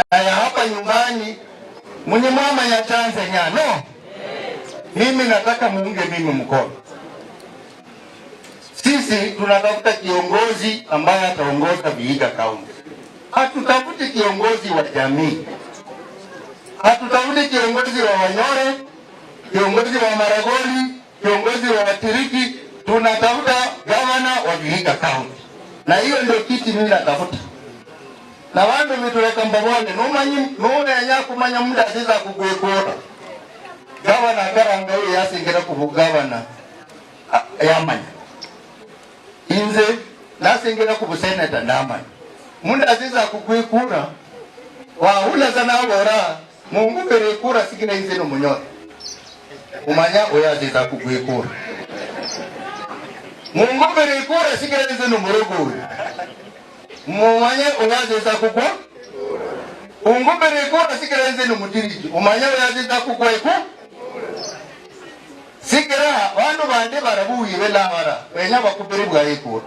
ya hapa nyumbani mwenye mama ya Tanzania no. Mimi nataka muunge mimi mkono. Sisi tunatafuta kiongozi ambaye ataongoza Vihiga County. Hatutafuti kiongozi wa jamii. Hatutafuti kiongozi wa Wanyore, kiongozi wa Maragoli, kiongozi wa Watiriki. Tunatafuta gavana wa Vihiga County. Na hiyo ndio kiti mimi natafuta. Na wandu mituleka mbabone nume kumanya muda ziza kugwekora. Gavana akaranga huyo yasingira kubu gavana yamanya. Inze nasingira kubu senator ndamanya. Muda ziza kugwekura wahula zanabora Mungu mbere kura sikina inze no munyore. Umanya oya ziza kugwekura. Mungu mbere kura sikina inze no murogo. Umanye oyaziza kugwa ungumbere kura sikira nze n'umutiriki umanye oyaziza kugwa iku sikira bandu bande barabuye belabara wenya bakubere bwa ikura